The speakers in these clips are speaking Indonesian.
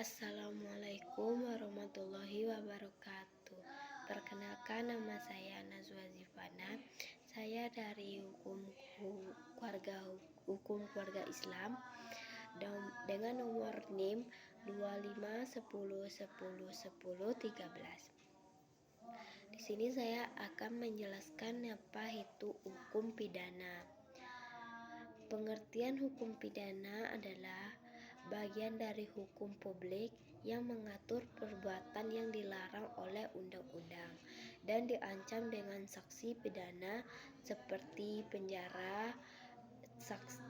Assalamualaikum warahmatullahi wabarakatuh. Perkenalkan, nama saya Nazwa Zifana. Saya dari hukum keluarga Islam dengan nomor NIM 2510101013. Di sini saya akan menjelaskan apa itu hukum pidana. Pengertian hukum pidana adalah bagian dari hukum publik yang mengatur perbuatan yang dilarang oleh undang-undang dan diancam dengan sanksi pidana seperti penjara,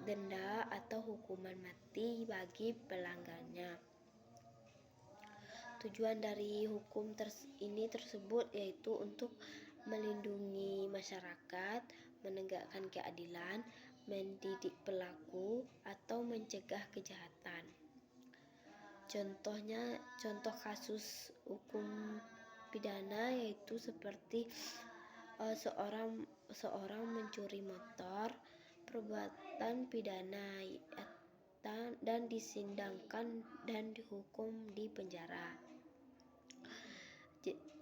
denda, atau hukuman mati bagi pelanggarnya. Tujuan dari hukum ini tersebut yaitu untuk melindungi masyarakat, menegakkan keadilan, mendidik pelaku, atau mencegah kejahatan. Contoh kasus hukum pidana yaitu seperti seorang mencuri motor, perbuatan pidana dan disidangkan dan dihukum di penjara.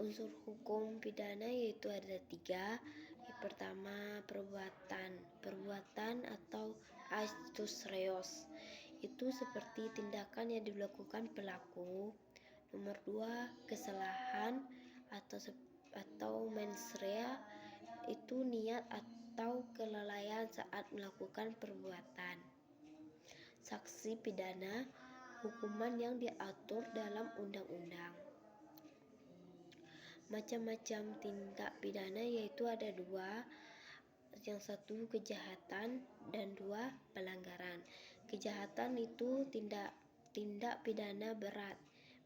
Unsur hukum pidana yaitu ada 3. Yang pertama, perbuatan atau actus reus, itu seperti tindakan yang dilakukan pelaku. Nomor 2, kesalahan atau mens rea, itu niat atau kelalaian saat melakukan perbuatan. Sanksi pidana, hukuman yang diatur dalam undang-undang. Macam-macam tindak pidana yaitu ada 2. Yang 1 kejahatan dan 2 pelanggaran. Kejahatan itu tindak pidana berat,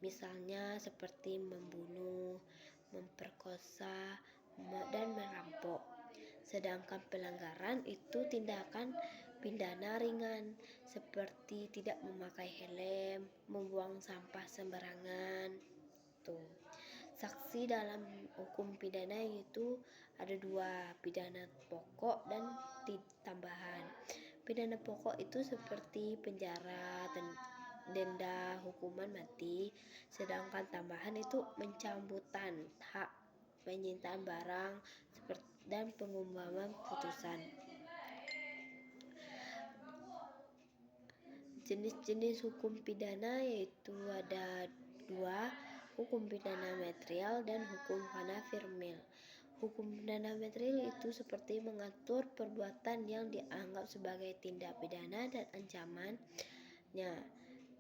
misalnya seperti membunuh, memperkosa, dan merampok. Sedangkan pelanggaran itu tindakan pidana ringan, seperti tidak memakai helm, membuang sampah sembarangan. Saksi dalam hukum pidana itu ada 2, pidana pokok dan tambahan. Pidana pokok itu seperti penjara, denda, hukuman mati. Sedangkan tambahan itu pencabutan hak, penyitaan barang, dan pengumuman putusan. Jenis-jenis hukum pidana yaitu ada 2, hukum pidana material dan hukum pidana formil. Hukum pidana material itu seperti mengatur perbuatan yang dianggap sebagai tindak pidana dan ancamannya.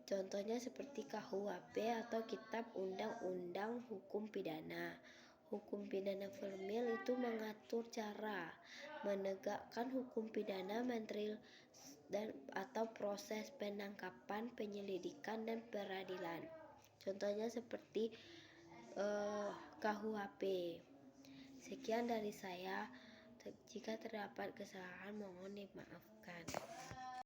Contohnya seperti KUHP atau Kitab Undang-Undang Hukum Pidana. Hukum pidana formil itu mengatur cara menegakkan hukum pidana material atau proses penangkapan, penyelidikan, dan peradilan. Contohnya seperti KUHP. Sekian dari saya. Jika terdapat kesalahan mohon dimaafkan.